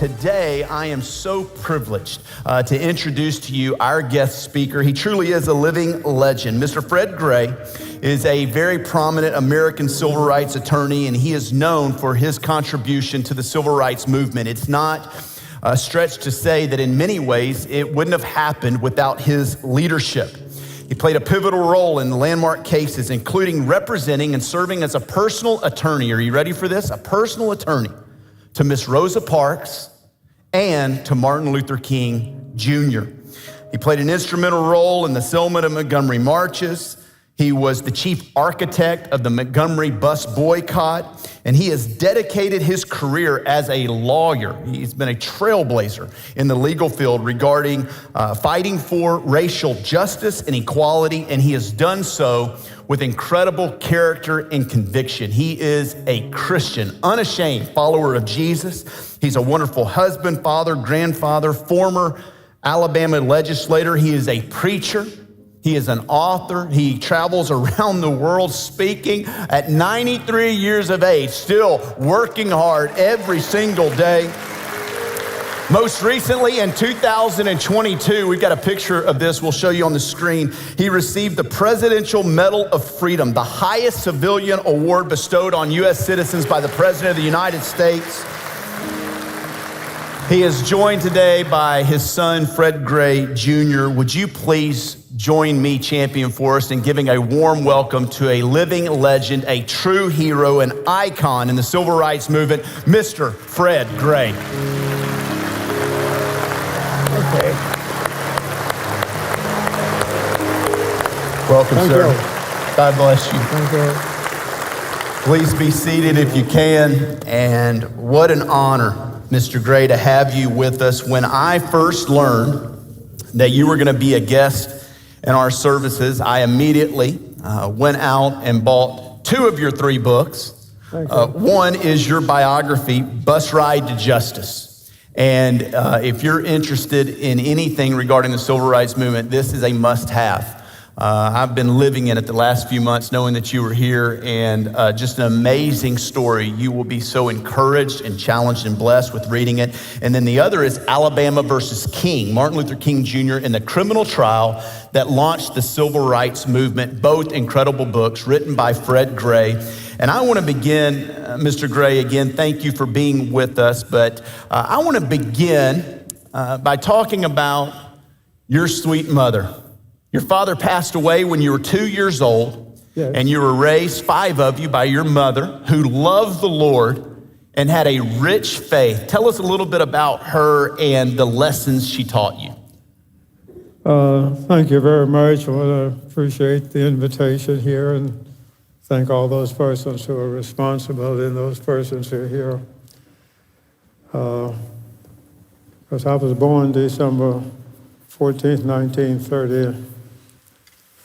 today I am so privileged to introduce to you our guest speaker. He truly is a living legend. Mr. Fred Gray is a very prominent American civil rights attorney, and he is known for his contribution to the civil rights movement. It's not a stretch to say that in many ways it wouldn't have happened without his leadership. He played a pivotal role in landmark cases, including representing and serving as a personal attorney. Are you ready for this? A personal attorney to Miss Rosa Parks and to Martin Luther King Jr. He played an instrumental role in the Selma to Montgomery marches. He was the chief architect of the Montgomery bus boycott, and he has dedicated his career as a lawyer. He's been a trailblazer in the legal field regarding fighting for racial justice and equality, and he has done so with incredible character and conviction. He is a Christian, unashamed follower of Jesus. He's a wonderful husband, father, grandfather, former Alabama legislator. He is a preacher. He is an author. He travels around the world speaking at 93 years of age, still working hard every single day. Most recently, in 2022, we've got a picture of this we'll show you on the screen. He received the Presidential Medal of Freedom, the highest civilian award bestowed on U.S. citizens by the President of the United States. He is joined today by his son, Fred Gray Jr. Would you please join me, champion for us, in giving a warm welcome to a living legend, a true hero, an icon in the civil rights movement, Mr. Fred Gray. Okay. Welcome, Thank sir. you. God bless you. Thank you. Please be seated if you can. And what an honor, Mr. Gray, to have you with us. When I first learned that you were going to be a guest in our services, I immediately went out and bought 2 of your 3 books. One is your biography, Bus Ride to Justice. And if you're interested in anything regarding the civil rights movement, this is a must-have. I've been living in it the last few months, knowing that you were here, and just an amazing story. You will be so encouraged and challenged and blessed with reading it. And then the other is Alabama versus King, Martin Luther King Jr. in the criminal trial that launched the civil rights movement. Both incredible books written by Fred Gray. And I want to begin, Mr. Gray, again, thank you for being with us. But I want to begin by talking about your sweet mother. Your father passed away when you were 2 years old, Yes. And you were raised, 5 of you, by your mother who loved the Lord and had a rich faith. Tell us a little bit about her and the lessons she taught you. Thank you very much. I want to appreciate the invitation here and thank all those persons who are responsible and those persons who are here. Because I was born December 14th, 1930,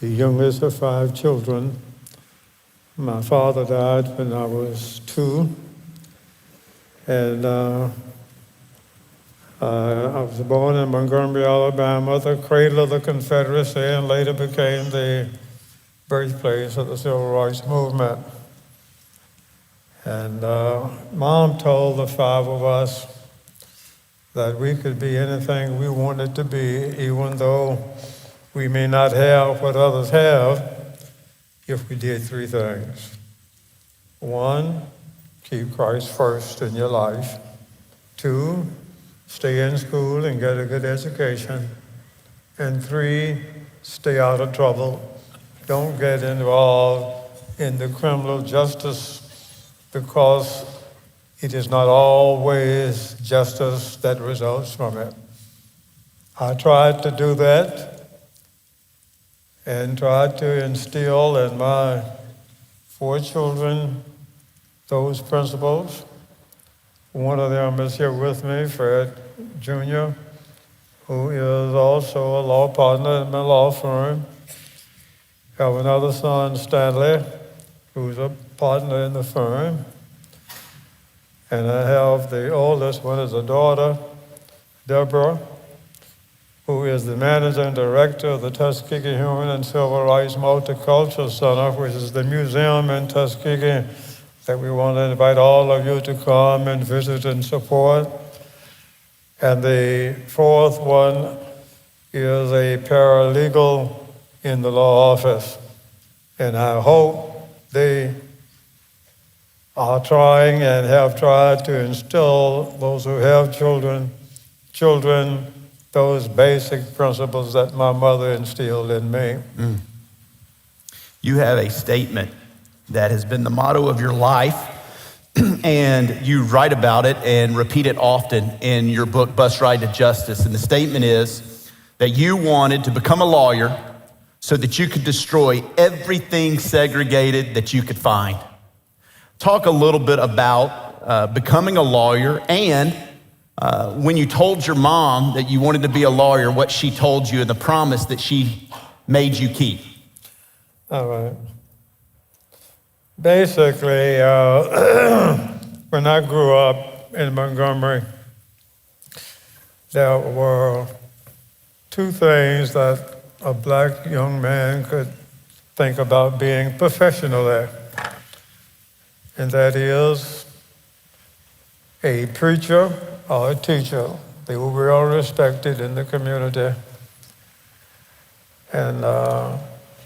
the youngest of 5 children. My father died when I was 2, and I was born in Montgomery, Alabama, the cradle of the Confederacy, and later became the birthplace of the civil rights movement. And Mom told the 5 of us that we could be anything we wanted to be, even though we may not have what others have, if we did 3 things. 1, keep Christ first in your life. 2, stay in school and get a good education. And 3, stay out of trouble. Don't get involved in the criminal justice, because it is not always justice that results from it. I tried to do that and tried to instill in my 4 children those principles. One of them is here with me, Fred Jr., who is also a law partner in my law firm. I have another son, Stanley, who's a partner in the firm. And I have the oldest one is a daughter, Deborah, who is the managing director of the Tuskegee Human and Civil Rights Multicultural Center, which is the museum in Tuskegee that we want to invite all of you to come and visit and support. And the fourth one is a paralegal in the law office. And I hope they are trying and have tried to instill those who have children, those basic principles that my mother instilled in me. You have a statement that has been the motto of your life, and you write about it and repeat it often in your book, Bus Ride to Justice. And the statement is that you wanted to become a lawyer so that you could destroy everything segregated that you could find. Talk a little bit about becoming a lawyer, and when you told your mom that you wanted to be a lawyer, what she told you and the promise that she made you keep. All right. Basically, when I grew up in Montgomery, there were two things that a black young man could think about being professional at. And that is a preacher or a teacher. They were well respected in the community. And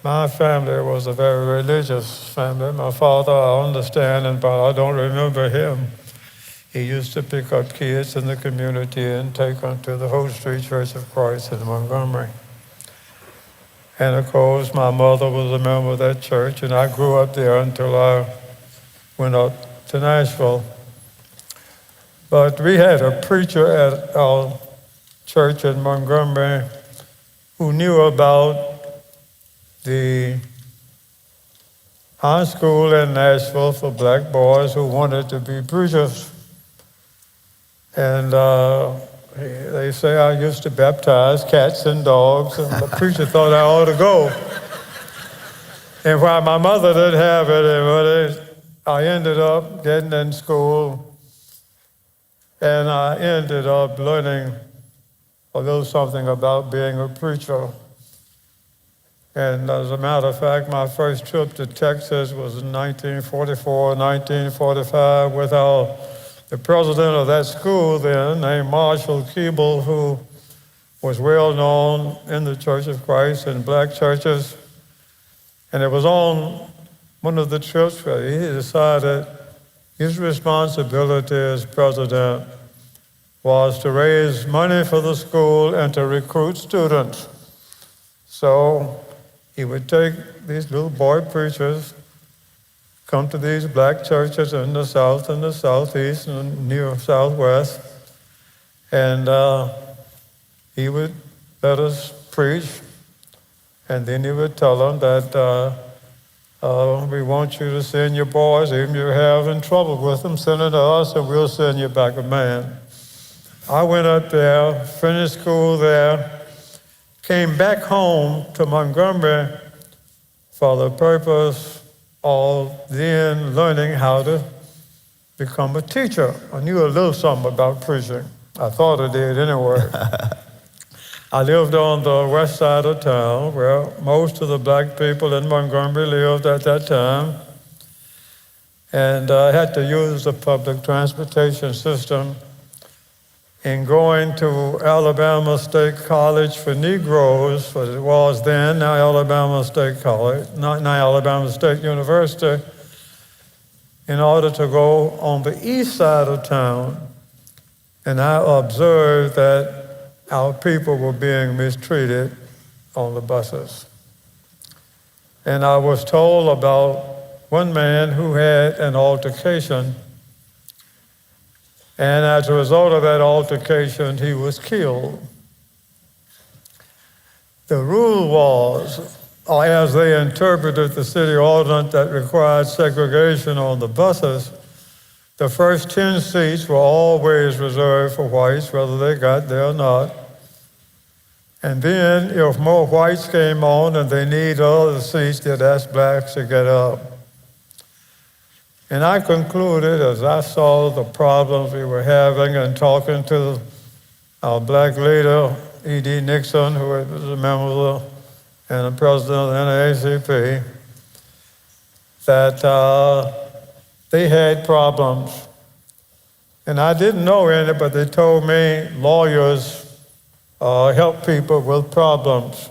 my family was a very religious family. My father, I understand, but I don't remember him. He used to pick up kids in the community and take them to the Hope Street Church of Christ in Montgomery. And of course, my mother was a member of that church, and I grew up there until I went up to Nashville. But we had a preacher at our church in Montgomery who knew about the high school in Nashville for black boys who wanted to be preachers. And they say I used to baptize cats and dogs, and the preacher thought I ought to go. And while my mother didn't have it, I ended up getting in school, and I ended up learning a little something about being a preacher. And as a matter of fact, my first trip to Texas was in 1944, 1945 with the president of that school then, named Marshall Keeble, who was well known in the Church of Christ and black churches. And it was on one of the trips where he decided his responsibility as president was to raise money for the school and to recruit students. So he would take these little boy preachers, come to these black churches in the South and the Southeast and near Southwest, and he would let us preach, and then he would tell them that we want you to send your boys, even if you're having trouble with them, send it to us and we'll send you back a man. I went up there, finished school there, came back home to Montgomery for the purpose of then learning how to become a teacher. I knew a little something about preaching. I thought I did anyway. I lived on the west side of town where most of the black people in Montgomery lived at that time. And I had to use the public transportation system. In going to Alabama State College for Negroes, what it was then, now Alabama State College, not now Alabama State University, in order to go on the east side of town. And I observed that our people were being mistreated on the buses. And I was told about one man who had an altercation, and as a result of that altercation, he was killed. The rule was, or as they interpreted the city ordinance that required segregation on the buses, the first 10 seats were always reserved for whites, whether they got there or not. And then if more whites came on and they needed other seats, they'd ask blacks to get up. And I concluded, as I saw the problems we were having and talking to our black leader, E.D. Nixon, who was a member and the president of the NAACP, that they had problems. And I didn't know any, but they told me lawyers help people with problems.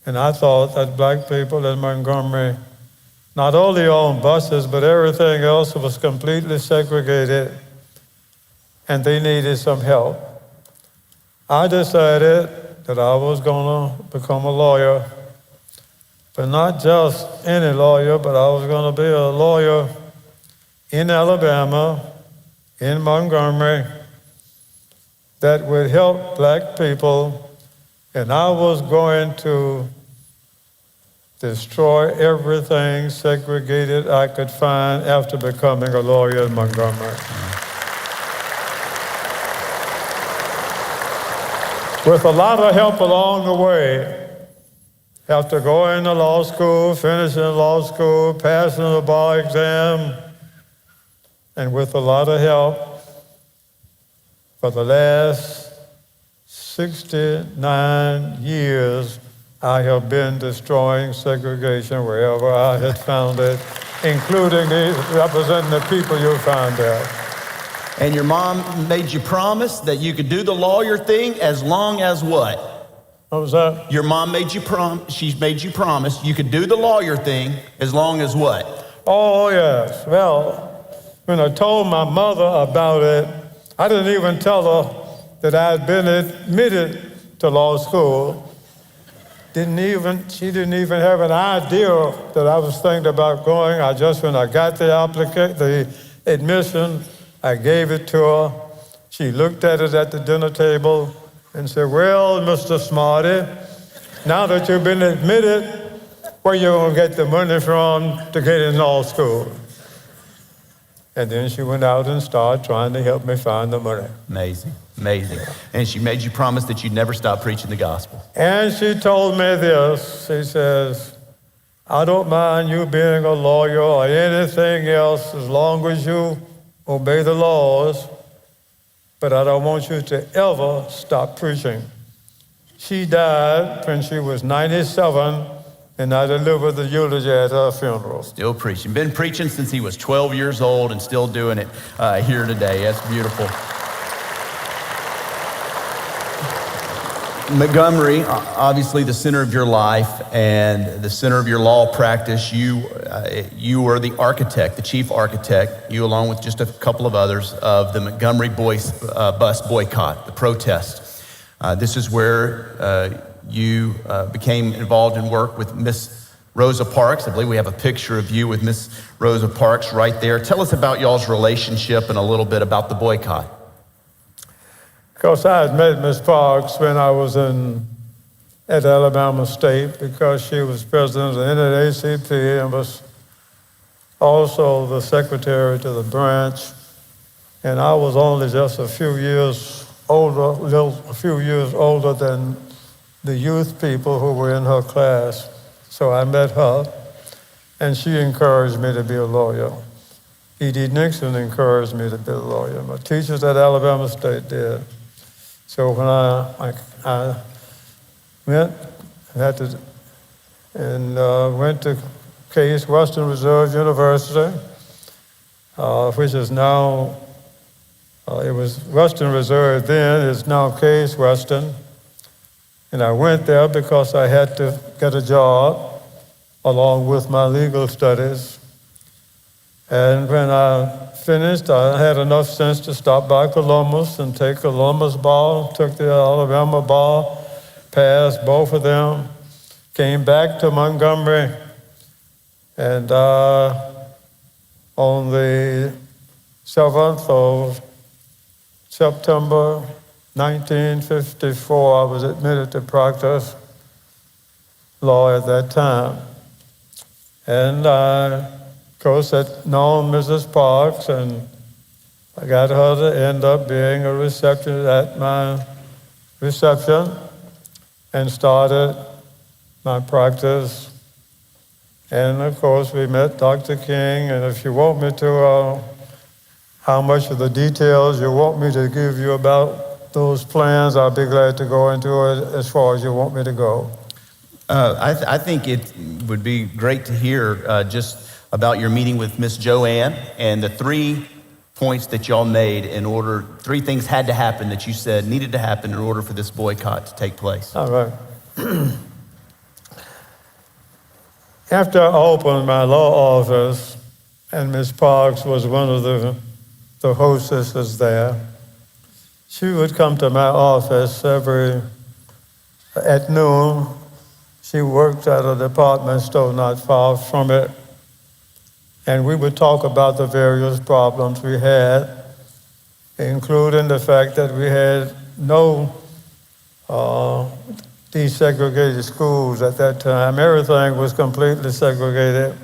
And I thought that black people in Montgomery not only owned buses, but everything else was completely segregated, and they needed some help. I decided that I was going to become a lawyer, but not just any lawyer, but I was going to be a lawyer in Alabama, in Montgomery, that would help black people, and I was going to destroy everything segregated I could find after becoming a lawyer in Montgomery. With a lot of help along the way, after going to law school, finishing law school, passing the bar exam, and with a lot of help, for the last 69 years, I have been destroying segregation wherever I had found it, including representing the people you found there. And your mom made you promise that you could do the lawyer thing as long as what? What was that? Your mom made you she's made you promise you could do the lawyer thing as long as what? Oh, yes. Well, when I told my mother about it, I didn't even tell her that I had been admitted to law school. She didn't even have an idea that I was thinking about going. When I got the admission, I gave it to her. She looked at it at the dinner table and said, "Well, Mr. Smarty, now that you've been admitted, where you gonna get the money from to get in law school?" And then she went out and started trying to help me find the money. Amazing, amazing. And she made you promise that you'd never stop preaching the gospel. And she told me this. She says, "I don't mind you being a lawyer or anything else as long as you obey the laws, but I don't want you to ever stop preaching." She died when she was 97, and I delivered the eulogy at her funeral. Still preaching. Been preaching since he was 12 years old and still doing it here today. That's beautiful. Montgomery, obviously the center of your life and the center of your law practice. You were the architect, the chief architect, you along with just a couple of others, of the Montgomery bus boycott, the protest. This is where you became involved in work with Miss Rosa Parks. I believe we have a picture of you with Miss Rosa Parks right there. Tell us about y'all's relationship and a little bit about the boycott. Of course, I had met Miss Parks when I was at Alabama State, because she was president of the NAACP and was also the secretary to the branch. And I was only just a few years older than the youth people who were in her class. So I met her, and she encouraged me to be a lawyer. E.D. Nixon encouraged me to be a lawyer. My teachers at Alabama State did. So when I went to Case Western Reserve University, which is now, it was Western Reserve then, it's now Case Western. And I went there because I had to get a job along with my legal studies. And when I finished, I had enough sense to stop by Columbus and take Columbus bar, took the Alabama bar, passed both of them, came back to Montgomery, and on the 7th of September 1954, I was admitted to practice law at that time. And of course, had known Mrs. Parks, and I got her to end up being a receptionist at my reception and started my practice. And of course, we met Dr. King, and if you want me to, how much of the details you want me to give you about those plans, I'll be glad to go into it as far as you want me to go. I think it would be great to hear just about your meeting with Miss Joanne and the three points that y'all made in order, 3 things had to happen that you said needed to happen in order for this boycott to take place. All right. After I opened my law office, and Ms. Parks was one of the hostesses there, she would come to my office at noon. She worked at a department store not far from it, and we would talk about the various problems we had, including the fact that we had no desegregated schools at that time. Everything was completely segregated.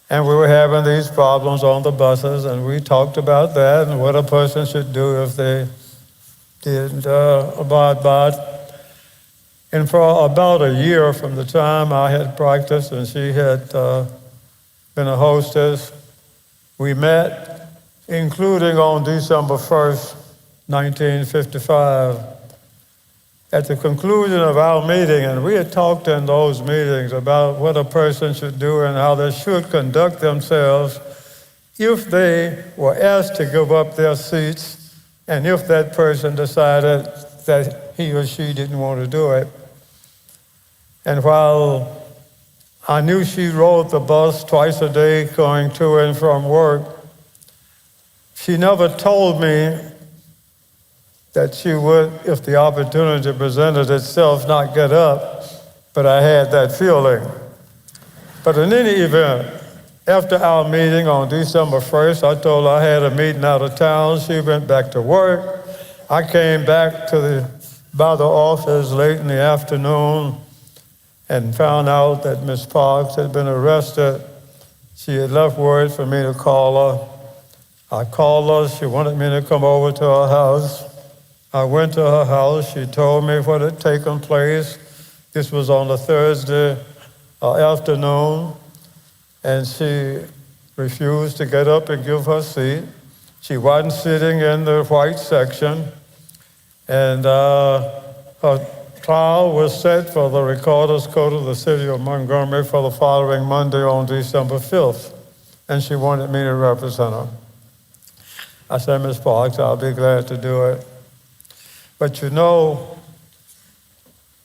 And we were having these problems on the buses, and we talked about that and what a person should do if they didn't abide by it. And for about a year from the time I had practiced and she had been a hostess, we met, including on December 1st, 1955. At the conclusion of our meeting, and we had talked in those meetings about what a person should do and how they should conduct themselves if they were asked to give up their seats and if that person decided that he or she didn't want to do it. And while I knew she rode the bus twice a day going to and from work, she never told me that she would, if the opportunity presented itself, not get up, but I had that feeling. But in any event, after our meeting on December 1st, I told her I had a meeting out of town. She went back to work. I came back by the office late in the afternoon and found out that Miss Parks had been arrested. She had left word for me to call her. I called her. She wanted me to come over to her house. I went to her house. She told me what had taken place. This was on a Thursday afternoon, and she refused to get up and give her seat. She wasn't sitting in the white section, and her trial was set for the Recorder's Court of the City of Montgomery for the following Monday on December 5th, and she wanted me to represent her. I said, Ms. Parks, I'll be glad to do it. But you know,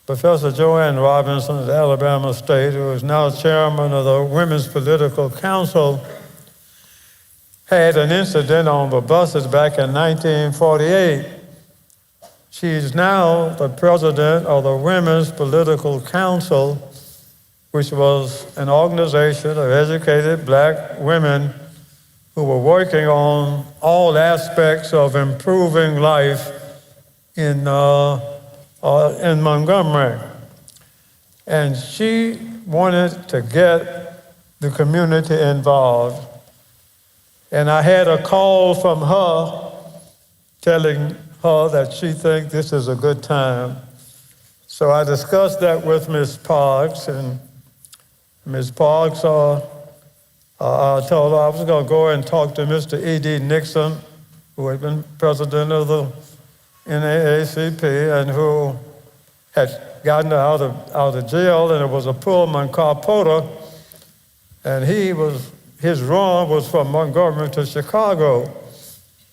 Professor Joanne Robinson at Alabama State, who is now chairman of the Women's Political Council, had an incident on the buses back in 1948. She's now the president of the Women's Political Council, which was an organization of educated black women who were working on all aspects of improving life in Montgomery. And she wanted to get the community involved. And I had a call from her telling her that she thinks this is a good time. So I discussed that with Ms. Parks, and Ms. Parks I told her I was going to go and talk to Mr. E.D. Nixon, who had been president of the NAACP and who had gotten out of jail, and it was a Pullman car porter, and his run was from Montgomery to Chicago.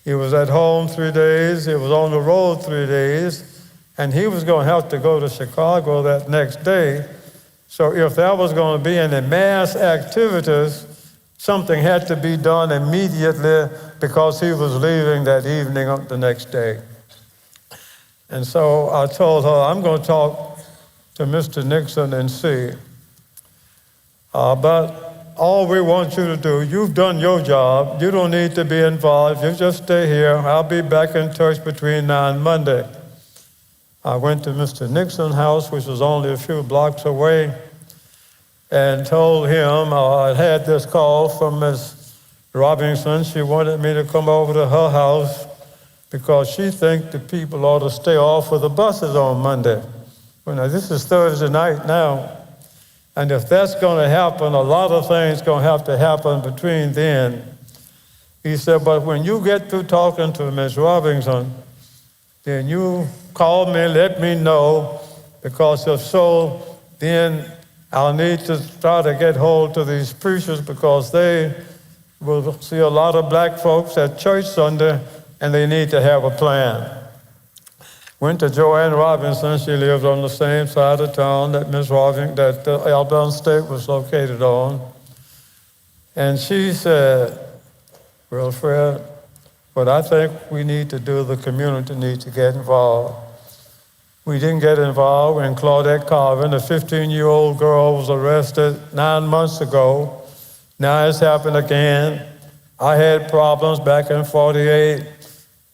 He was at home 3 days, he was on the road 3 days, and he was going to have to go to Chicago that next day. So if there was going to be any mass activities, something had to be done immediately because he was leaving that evening the next day. And so I told her, I'm going to talk to Mr. Nixon and see. But all we want you to do, you've done your job. You don't need to be involved. You just stay here. I'll be back in touch between now and Monday. I went to Mr. Nixon's house, which was only a few blocks away, and told him I had this call from Ms. Robinson. She wanted me to come over to her house because she thinks the people ought to stay off of the buses on Monday. Well, now, this is Thursday night now, and if that's going to happen, a lot of things going to have to happen between then. He said, but when you get through talking to Ms. Robinson, then you call me, let me know, because if so, then I'll need to try to get hold to these preachers because they We'll see a lot of black folks at church Sunday, and they need to have a plan. Went to Joanne Robinson. She lived on the same side of town that Miss Robinson, that Alabama State was located on. And she said, well, Fred, what I think we need to do, the community needs to get involved. We didn't get involved when Claudette Carvin, a 15-year-old girl, was arrested 9 months ago. Now it's happened again. I had problems back in '48,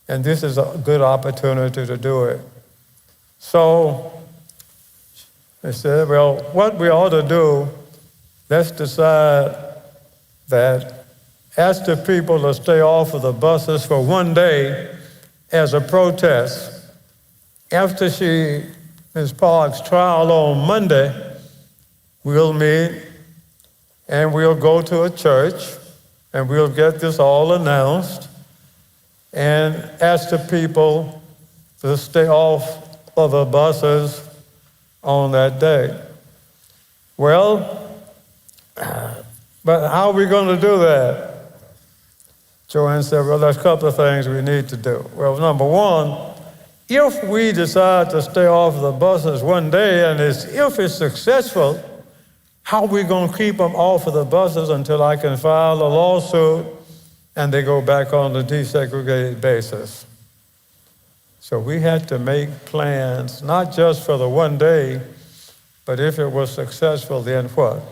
and this is a good opportunity to do it. So they said, well, what we ought to do, let's decide that ask the people to stay off of the buses for one day as a protest. After Ms. Parks' trial on Monday, we'll meet and we'll go to a church and we'll get this all announced and ask the people to stay off of the buses on that day. Well, but how are we going to do that? Joanne said, well, there's a couple of things we need to do. Well, number one, if we decide to stay off the buses one day and if it's successful, how are we going to keep them off of the buses until I can file a lawsuit and they go back on the desegregated basis? So we had to make plans, not just for the one day, but if it was successful, then what?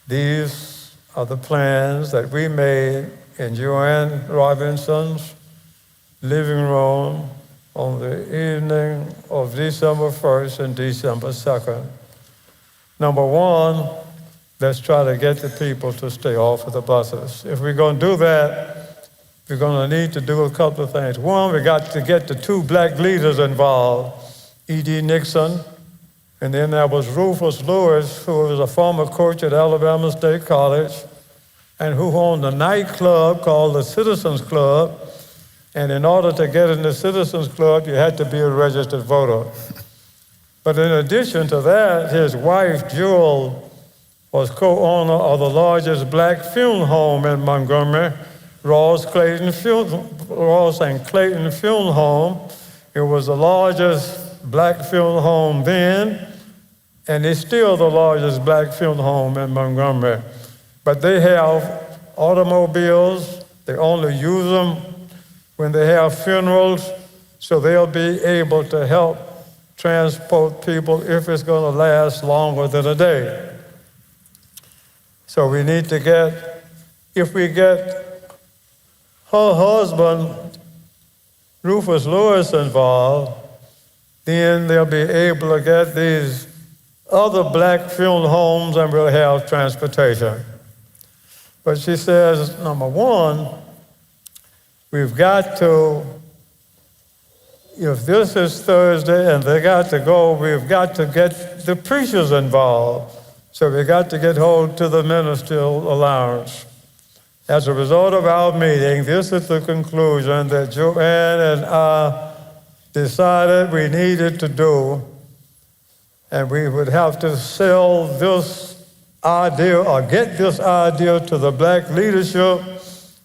These are the plans that we made in Joanne Robinson's living room on the evening of December 1st and December 2nd. Number one, let's try to get the people to stay off of the buses. If we're going to do that, we're going to need to do a couple of things. One, we got to get the two black leaders involved, E.D. Nixon, and then there was Rufus Lewis, who was a former coach at Alabama State College, and who owned a nightclub called the Citizens Club. And in order to get in the Citizens Club, you had to be a registered voter. But in addition to that, his wife, Jewel, was co-owner of the largest black funeral home in Montgomery, Ross and Clayton Funeral Home. It was the largest black funeral home then, and it's still the largest black funeral home in Montgomery. But they have automobiles. They only use them when they have funerals, so they'll be able to help transport people if it's going to last longer than a day. So we need to get, if we get her husband, Rufus Lewis, involved, then they'll be able to get these other black funeral homes and we'll have transportation. But she says, number one, we've got to, if this is Thursday and they got to go, we've got to get the preachers involved. So we got to get hold to the ministerial allowance. As a result of our meeting, this is the conclusion that Joanne and I decided we needed to do, and we would have to sell this idea or get this idea to the black leadership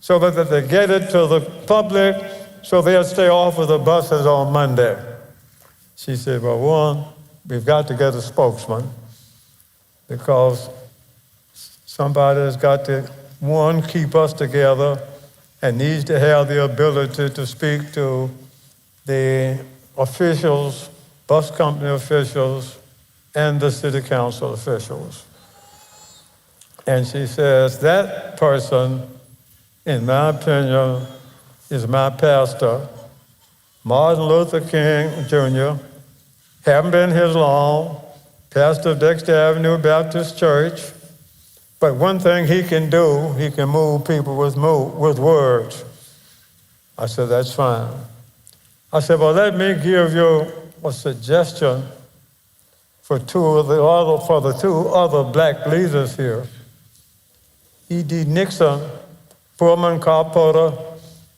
so that they get it to the public so they'll stay off of the buses on Monday. She said, well, one, we've got to get a spokesman because somebody's got to, one, keep us together and needs to have the ability to speak to the officials, bus company officials, and the city council officials. And she says, that person, in my opinion, is my pastor, Martin Luther King Jr., haven't been his long, pastor of Dexter Avenue Baptist Church, but one thing he can do, he can move people with words. I said, that's fine. I said, well, let me give you a suggestion for the two other black leaders here. E.D. Nixon, Pullman Carpenter,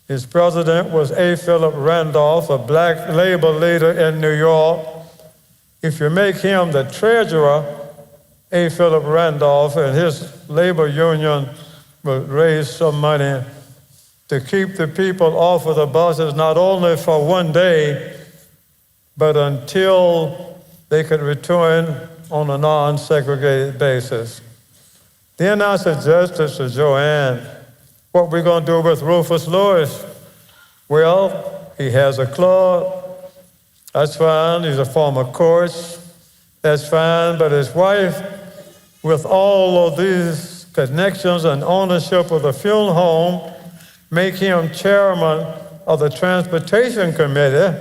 his president was A. Philip Randolph, a black labor leader in New York. If you make him the treasurer, A. Philip Randolph, and his labor union would raise some money to keep the people off of the buses, not only for one day, but until they could return on a non-segregated basis. Then I suggested to Joanne, what we're going to do with Rufus Lewis? Well, he has a club. That's fine. He's a former coach. That's fine. But his wife, with all of these connections and ownership of the funeral home, make him chairman of the transportation committee,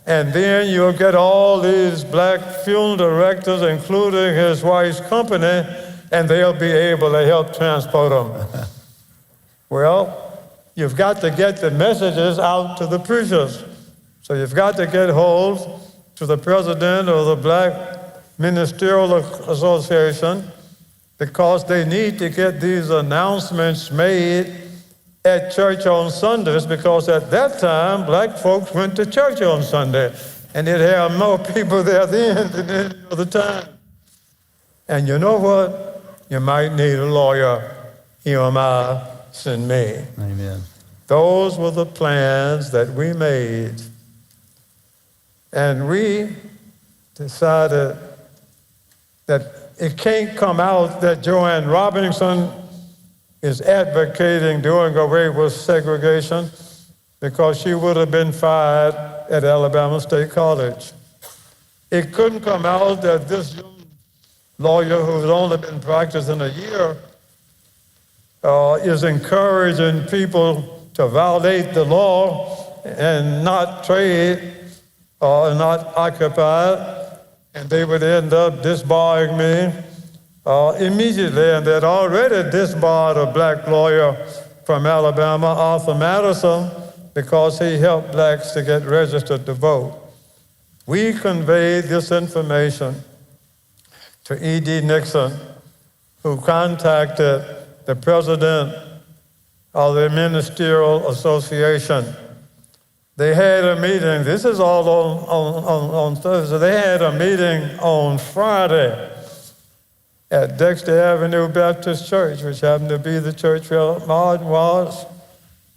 and then you'll get all these black funeral directors, including his wife's company, and they'll be able to help transport them. Well, you've got to get the messages out to the preachers. So you've got to get hold to the president of the Black Ministerial Association, because they need to get these announcements made at church on Sundays, because at that time, black folks went to church on Sunday, and they'd have more people there then than any other time. And you know what? You might need a lawyer. Here am I, send me. Amen. Those were the plans that we made. And we decided that it can't come out that Joanne Robinson is advocating doing away with segregation, because she would have been fired at Alabama State College. It couldn't come out that this young lawyer who's only been practicing a year is encouraging people to violate the law and not trade or not occupy, and they would end up disbarring me immediately, and they'd already disbarred a black lawyer from Alabama, Arthur Madison, because he helped blacks to get registered to vote. We conveyed this information to E.D. Nixon, who contacted the president of the Ministerial Association. They had a meeting, this is all on Thursday, they had a meeting on Friday at Dexter Avenue Baptist Church, which happened to be the church where Martin was.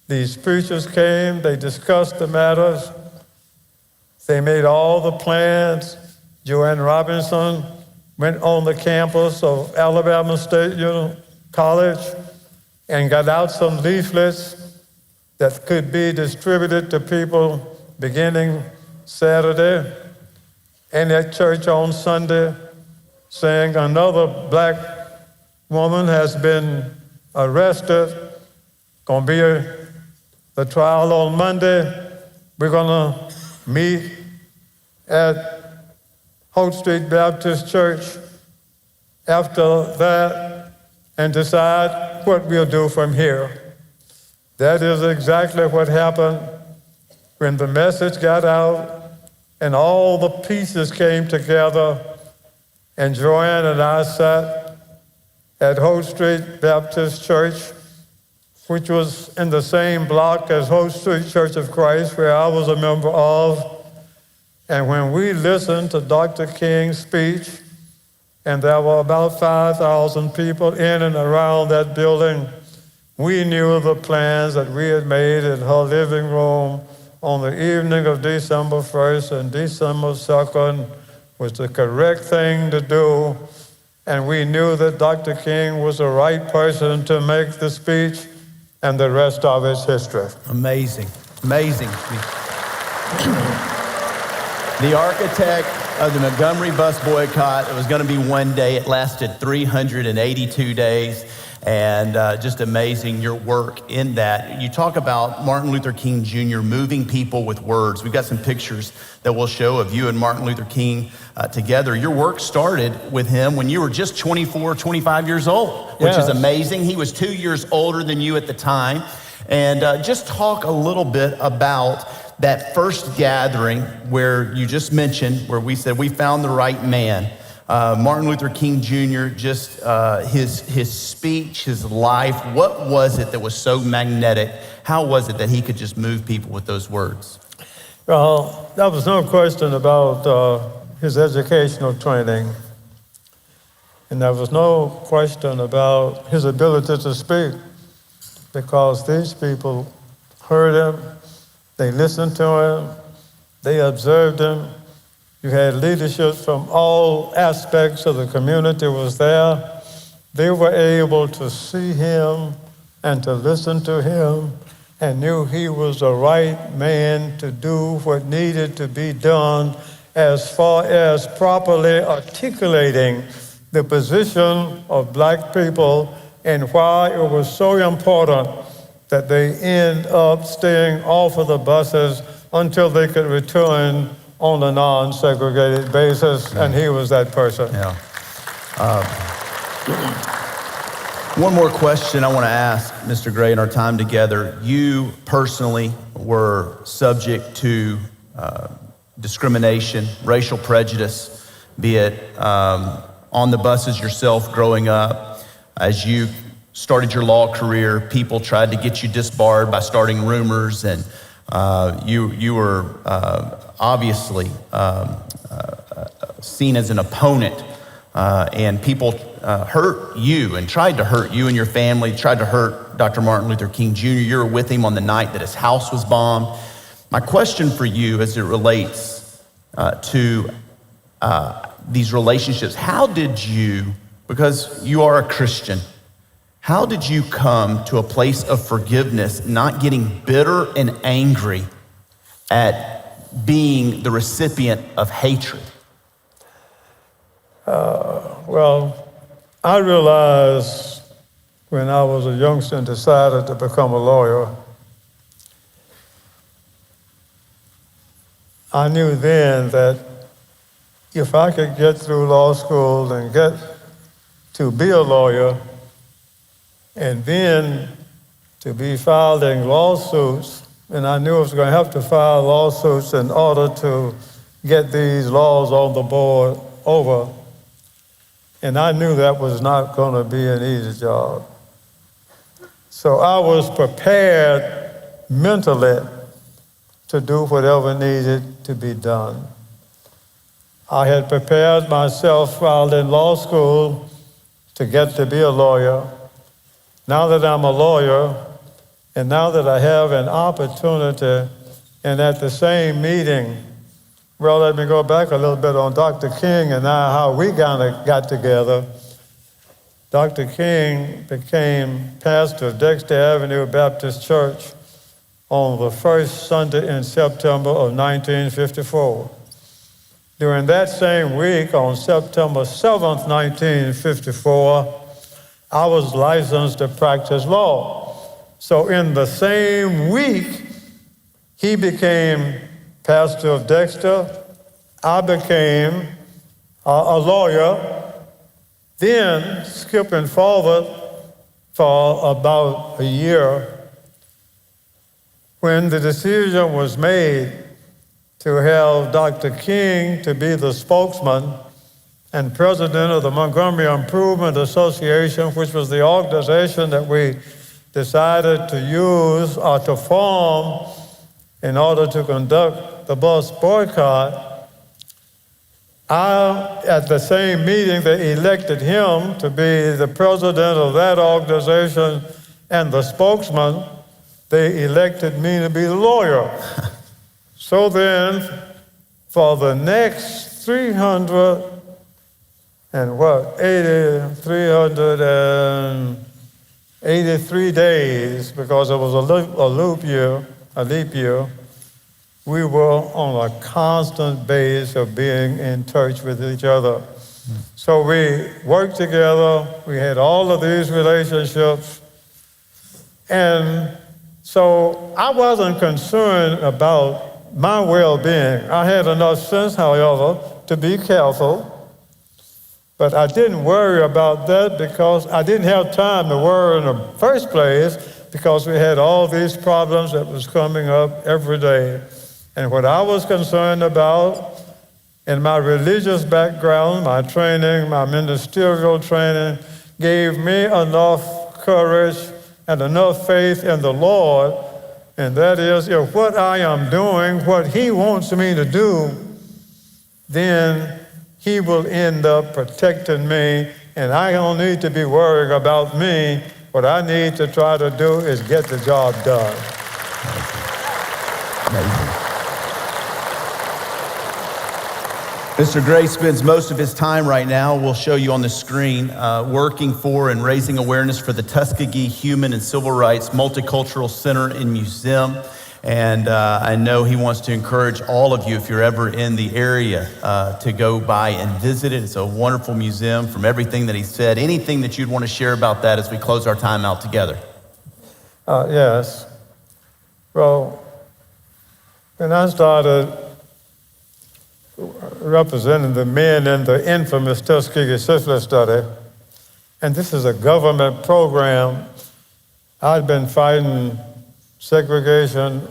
These preachers came, they discussed the matters, they made all the plans. Joanne Robinson went on the campus of Alabama State College and got out some leaflets that could be distributed to people beginning Saturday, and at church on Sunday, saying another black woman has been arrested, gonna be the trial on Monday. We're gonna meet at Holt Street Baptist Church after that and decide what we'll do from here. That is exactly what happened when the message got out and all the pieces came together, and Joanne and I sat at Holt Street Baptist Church, which was in the same block as Holt Street Church of Christ, where I was a member of. And when we listened to Dr. King's speech, and there were about 5,000 people in and around that building, we knew the plans that we had made in her living room on the evening of December 1st and December 2nd was the correct thing to do, and we knew that Dr. King was the right person to make the speech, and the rest of it's history. Amazing, amazing. The architect of the Montgomery bus boycott, it was going to be one day. It lasted 382 days. And just amazing your work in that. You talk about Martin Luther King Jr. moving people with words. We've got some pictures that we'll show of you and Martin Luther King together. Your work started with him when you were just 24, 25 years old, which is amazing. He was 2 years older than you at the time. And just talk a little bit about that first gathering where you just mentioned, where we said we found the right man. Martin Luther King Jr., just his speech, his life, what was it that was so magnetic? How was it that he could just move people with those words? Well, there was no question about his educational training, and there was no question about his ability to speak. because these people heard him, they listened to him, they observed him. You had leadership from all aspects of the community was there. They were able to see him and to listen to him and knew he was the right man to do what needed to be done as far as properly articulating the position of black people and why it was so important that they end up staying off of the buses until they could return on a non-segregated basis, and he was that person. Yeah. One more question I want to ask, Mr. Gray, in our time together. You personally were subject to discrimination, racial prejudice, be it on the buses yourself growing up. As you started your law career, people tried to get you disbarred by starting rumors, and you were obviously seen as an opponent, and people hurt you and tried to hurt you and your family, tried to hurt Dr. Martin Luther King Jr. You were with him on the night that his house was bombed. My question for you as it relates to these relationships, how did you, because you are a Christian, how did you come to a place of forgiveness, not getting bitter and angry at being the recipient of hatred? Well, I realized when I was a youngster and decided to become a lawyer, I knew then that if I could get through law school and get to be a lawyer and then to be filing lawsuits, and I knew I was going to have to file lawsuits in order to get these laws on the board over. And I knew that was not going to be an easy job. So I was prepared mentally to do whatever needed to be done. I had prepared myself while in law school to get to be a lawyer. Now that I'm a lawyer, and now that I have an opportunity, and at the same meeting, well, let me go back a little bit on Dr. King and how we kind of got together. Dr. King became pastor of Dexter Avenue Baptist Church on the first Sunday in September of 1954. During that same week, on September 7th, 1954, I was licensed to practice law. So in the same week, he became pastor of Dexter. I became a lawyer. Then, skipping forward for about a year, when the decision was made to have Dr. King to be the spokesman and president of the Montgomery Improvement Association, which was the organization that we decided to use or to form in order to conduct the bus boycott, at the same meeting, they elected him to be the president of that organization and the spokesman. They elected me to be the lawyer. So then, for the next 383 days, because it was a leap year, we were on a constant base of being in touch with each other. So we worked together, we had all of these relationships, and so I wasn't concerned about my well-being. I had enough sense, however, to be careful, but I didn't worry about that because I didn't have time to worry in the first place because we had all these problems that was coming up every day. And what I was concerned about in my religious background, my training, my ministerial training, gave me enough courage and enough faith in the Lord, and that is, if what I am doing, what He wants me to do, then He will end up protecting me, and I don't need to be worried about me. What I need to try to do is get the job done. Amazing. Mr. Gray spends most of his time right now, we'll show you on the screen, working for and raising awareness for the Tuskegee Human and Civil Rights Multicultural Center and Museum. And I know he wants to encourage all of you, if you're ever in the area, to go by and visit it. It's a wonderful museum from everything that he said. Anything that you'd want to share about that as we close our time out together? Yes. Well, when I started representing the men in the infamous Tuskegee syphilis study, and this is a government program. I'd been fighting segregation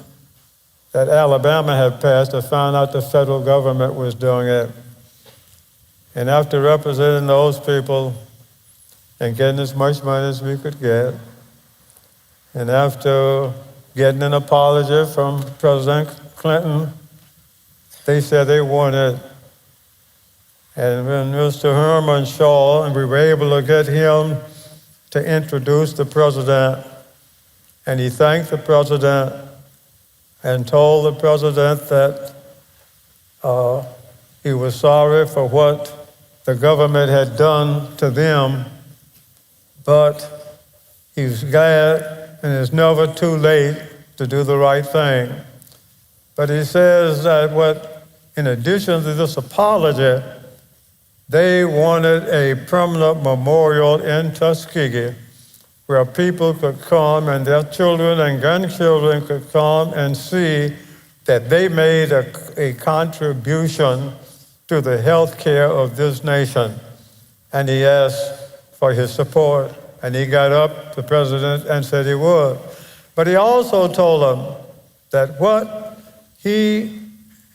that Alabama had passed. I found out the federal government was doing it. And after representing those people and getting as much money as we could get, and after getting an apology from President Clinton, they said they wanted, and when Mr. Herman Shaw, and we were able to get him to introduce the president, and he thanked the president and told the president that he was sorry for what the government had done to them, but he was glad, and it's never too late to do the right thing. But he says that in addition to this apology, they wanted a permanent memorial in Tuskegee where people could come and their children and grandchildren could come and see that they made a contribution to the health care of this nation. And he asked for his support. And he got up, the president, and said he would. But he also told them that what he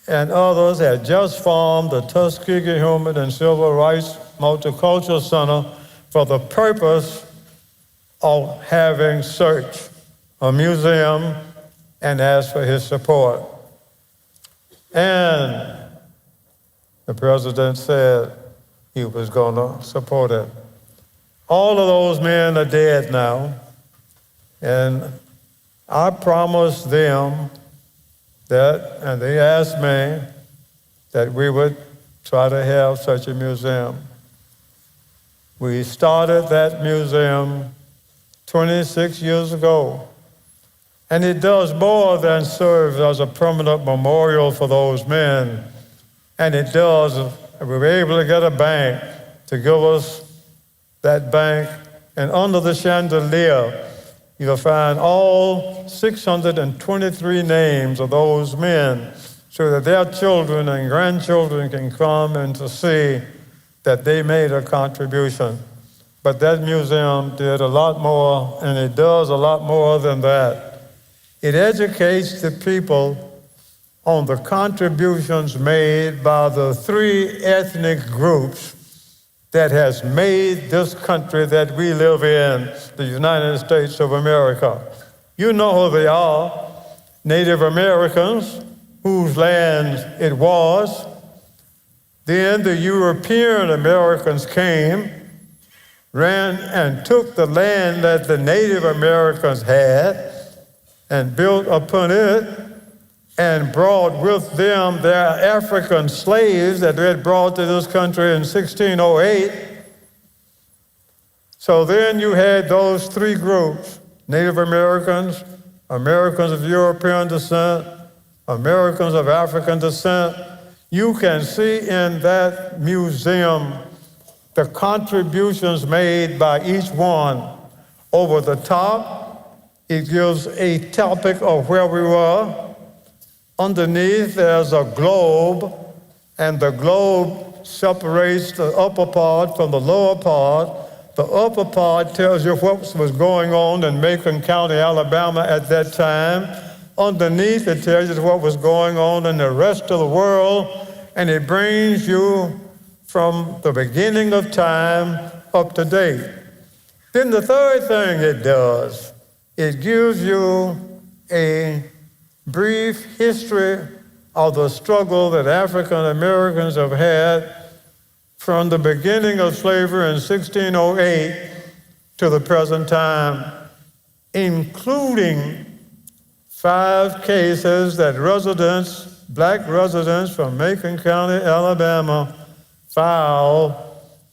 and others had just formed the Tuskegee Human and Civil Rights Multicultural Center for the purpose of having search, a museum, and asked for his support. And the president said he was going to support it. All of those men are dead now, and I promised them that, and they asked me that we would try to have such a museum. We started that museum 26 years ago, and it does more than serve as a permanent memorial for those men, and it does, we were able to get a bank to give us that bank, and under the chandelier, you'll find all 623 names of those men so that their children and grandchildren can come and to see that they made a contribution. But that museum did a lot more, and it does a lot more than that. It educates the people on the contributions made by the 3 ethnic groups that has made this country that we live in, the United States of America. You know who they are: Native Americans, whose land it was. Then the European Americans came, ran and took the land that the Native Americans had and built upon it, and brought with them their African slaves that they had brought to this country in 1608. So then you had those 3 groups: Native Americans, Americans of European descent, Americans of African descent. You can see in that museum the contributions made by each one. Over the top, it gives a topic of where we were. Underneath, there's a globe, and the globe separates the upper part from the lower part. The upper part tells you what was going on in Macon County, Alabama at that time. Underneath, it tells you what was going on in the rest of the world, and it brings you from the beginning of time up to date. Then the third thing it does, it gives you a brief history of the struggle that African Americans have had from the beginning of slavery in 1608 to the present time, including 5 cases that black residents from Macon County, Alabama, filed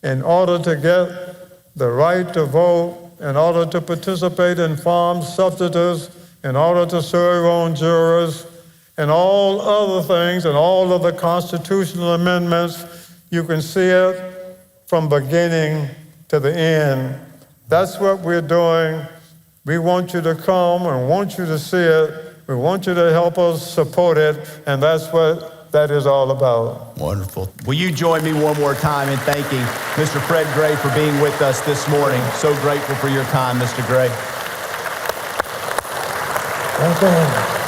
in order to get the right to vote, in order to participate in farm subsidies, in order to serve on jurors, and all other things, and all of the constitutional amendments. You can see it from beginning to the end. That's what we're doing. We want you to come and want you to see it. We want you to help us support it, and that's what that is all about. Wonderful. Will you join me one more time in thanking Mr. Fred Gray for being with us this morning? So grateful for your time, Mr. Gray. Thank you.